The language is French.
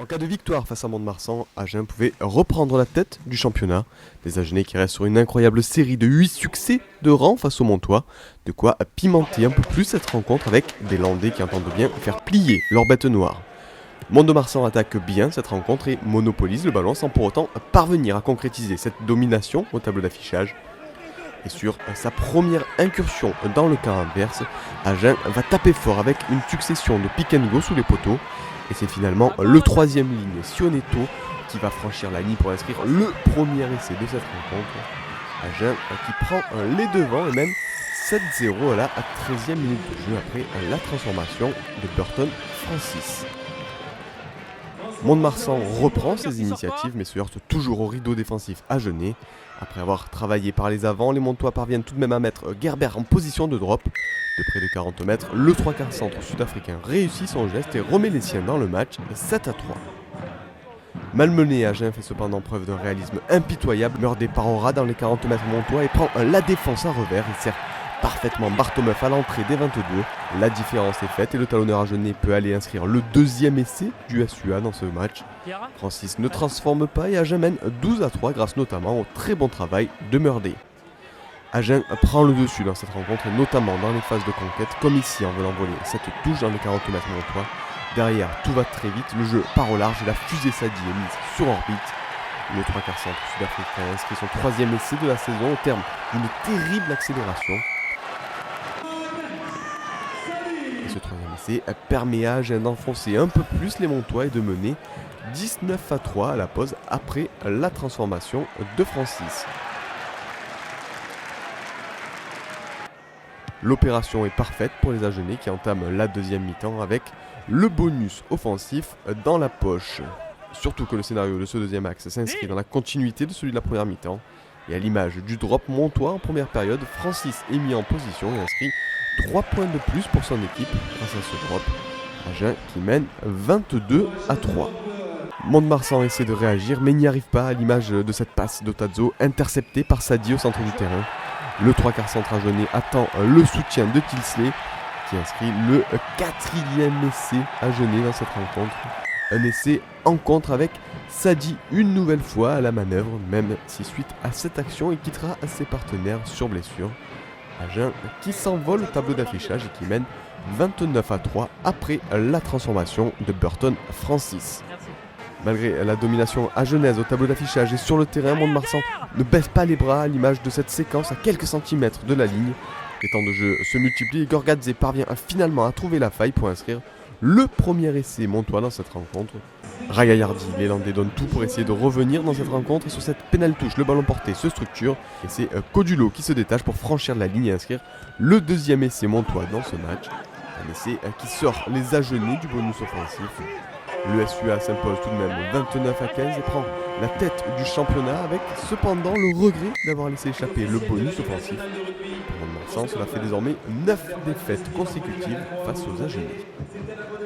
En cas de victoire face à Mont-de-Marsan, Agen pouvait reprendre la tête du championnat. Des Agenais qui restent sur une incroyable série de 8 succès de rang face aux Montois. De quoi pimenter un peu plus cette rencontre avec des Landais qui entendent bien faire plier leur bête noire. Mont-de-Marsan attaque bien cette rencontre et monopolise le ballon sans pour autant parvenir à concrétiser cette domination au tableau d'affichage. Et sur sa première incursion dans le camp adverse, Agen va taper fort avec une succession de pick and go sous les poteaux. Et c'est finalement le troisième ligne, Sionetto, qui va franchir la ligne pour inscrire le premier essai de cette rencontre. Agen qui prend les devants et même 7-0 à la 13e minute de jeu après la transformation de Burton Francis. Mont-de-Marsan reprend ses initiatives mais se heurte toujours au rideau défensif agenais. Après avoir travaillé par les avants, les Montois parviennent tout de même à mettre Gerber en position de drop. De près de 40 mètres, le 3/4 centre sud-africain réussit son geste et remet les siens dans le match 7-3. Malmené, Agen fait cependant preuve d'un réalisme impitoyable, meurt des Parora dans les 40 mètres montois et prend la défense à revers. Il sert parfaitement Bartomeuf à l'entrée des 22. La différence est faite et le talonneur agenais peut aller inscrire le deuxième essai du SUA dans ce match. Francis ne transforme pas et Agen mène 12-3 grâce notamment au très bon travail de Murday. Agen prend le dessus dans cette rencontre, notamment dans les phases de conquête, comme ici en venant voler cette touche dans les 40 mètres montois. Derrière, tout va très vite, le jeu part au large et la fusée Sadi est mise sur orbite. Le 3/4 centre sud-africain inscrit son troisième essai de la saison au terme d'une terrible accélération. Et ce troisième essai permet à Agen d'enfoncer un peu plus les Montois et de mener 19-3 à la pause après la transformation de Francis. L'opération est parfaite pour les Agenais qui entament la deuxième mi-temps avec le bonus offensif dans la poche. Surtout que le scénario de ce deuxième axe s'inscrit dans la continuité de celui de la première mi-temps. Et à l'image du drop montois en première période, Francis est mis en position et inscrit 3 points de plus pour son équipe grâce à ce drop. Agen qui mène 22-3. Mont-de-Marsan essaie de réagir mais n'y arrive pas à l'image de cette passe d'Otazzo interceptée par Sadi au centre du terrain. Le 3/4 centre agenais attend le soutien de Tilsley qui inscrit le 4e essai agenais dans cette rencontre. Un essai en contre avec Sadi une nouvelle fois à la manœuvre, même si suite à cette action il quittera ses partenaires sur blessure. Agen qui s'envole au tableau d'affichage et qui mène 29-3 après la transformation de Burton Francis. Malgré la domination agenaise au tableau d'affichage et sur le terrain, Mont-de-Marsan ne baisse pas les bras à l'image de cette séquence à quelques centimètres de la ligne. Les temps de jeu se multiplient et Gorgadze parvient finalement à trouver la faille pour inscrire le premier essai montois dans cette rencontre. Raya Yardi, les Landais donnent tout pour essayer de revenir dans cette rencontre et sur cette pénale touche, le ballon porté se structure et c'est Kodulo qui se détache pour franchir la ligne et inscrire le deuxième essai montois dans ce match. Un essai qui sort les agenais du bonus offensif. Le SUA s'impose tout de même 29-15 et prend la tête du championnat avec cependant le regret d'avoir laissé échapper le bonus offensif. Pour Mont-de-Marsan, cela fait désormais 9 défaites consécutives face aux Agenais.